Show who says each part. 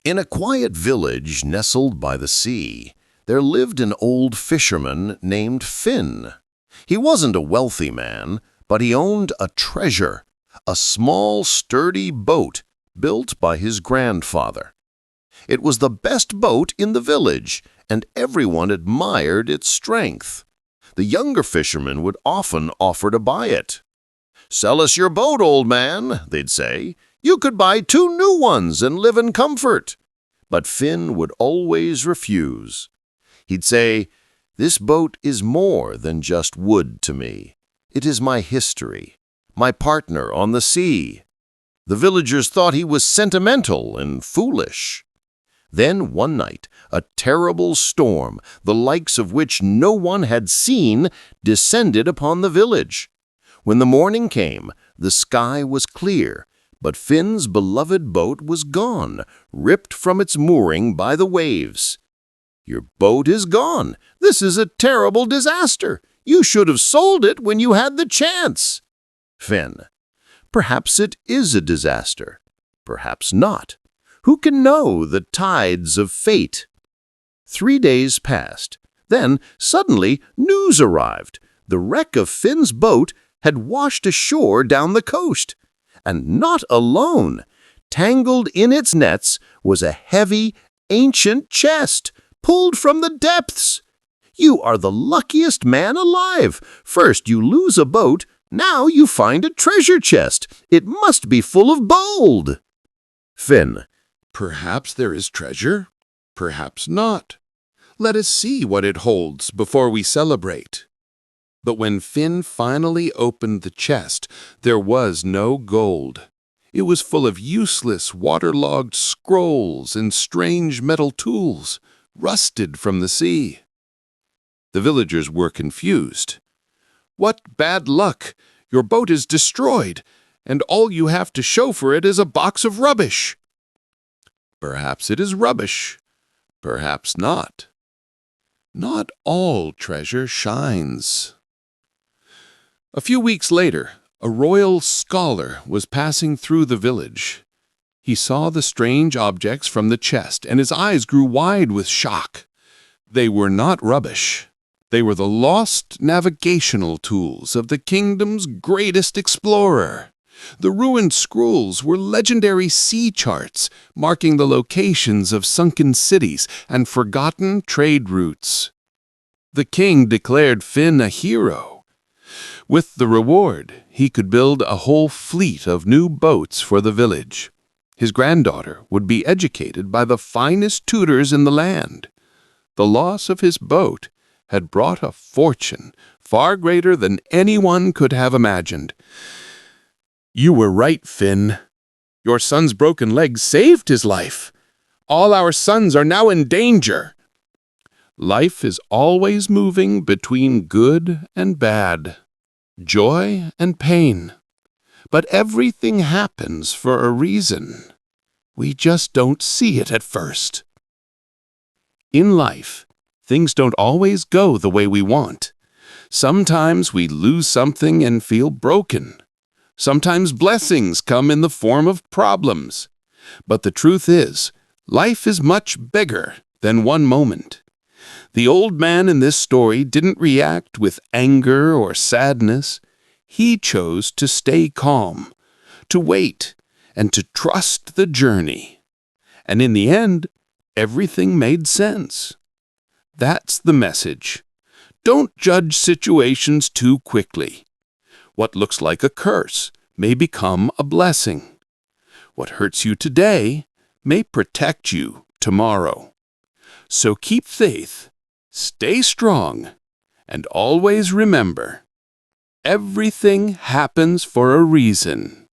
Speaker 1: In a quiet village nestled by the sea, there lived an old fisherman named Finn. He wasn't a wealthy man, but he owned a treasure, a small, sturdy boat built by his grandfather. It was the best boat in the village, and everyone admired its strength. The younger fishermen would often offer to buy it. "Sell us your boat, old man," they'd say. "You could buy 2 new ones and live in comfort." But Finn would always refuse. He'd say, "This boat is more than just wood to me. It is my history, my partner on the sea." The villagers thought he was sentimental and foolish. Then one night, a terrible storm, the likes of which no one had seen, descended upon the village. When the morning came, the sky was clear, but Finn's beloved boat was gone, ripped from its mooring by the waves. "Your boat is gone. This is a terrible disaster. You should have sold it when you had the chance." Finn: "Perhaps it is a disaster. Perhaps not. Who can know the tides of fate?" 3 days passed. Then, suddenly, news arrived. The wreck of Finn's boat had washed ashore down the coast. And not alone. Tangled in its nets was a heavy, ancient chest, pulled from the depths. "You are the luckiest man alive. First you lose a boat, now you find a treasure chest. It must be full of gold." Finn:
Speaker 2: "Perhaps there is treasure, perhaps not. Let us see what it holds before we celebrate." But when Finn finally opened the chest, there was no gold. It was full of useless, waterlogged scrolls and strange metal tools, rusted from the sea. The villagers were confused. "What bad luck! Your boat is destroyed, and all you have to show for it is a box of rubbish." Perhaps it is rubbish, perhaps not. Not all treasure shines. A few weeks later, a royal scholar was passing through the village. He saw the strange objects from the chest, and his eyes grew wide with shock. They were not rubbish. They were the lost navigational tools of the kingdom's greatest explorer. The ruined scrolls were legendary sea charts, marking the locations of sunken cities and forgotten trade routes. The king declared Finn a hero. With the reward, he could build a whole fleet of new boats for the village. His granddaughter would be educated by the finest tutors in the land. The loss of his boat had brought a fortune far greater than anyone could have imagined. "You were right, Finn. Your son's broken leg saved his life. All our sons are now in danger." Life is always moving between good and bad, joy and pain. But everything happens for a reason. We just don't see it at first. In life, things don't always go the way we want. Sometimes we lose something and feel broken. Sometimes blessings come in the form of problems. But the truth is, life is much bigger than one moment. The old man in this story didn't react with anger or sadness. He chose to stay calm, to wait, and to trust the journey. And in the end, everything made sense. That's the message. Don't judge situations too quickly. What looks like a curse may become a blessing. What hurts you today may protect you tomorrow. So keep faith, stay strong, and always remember, everything happens for a reason.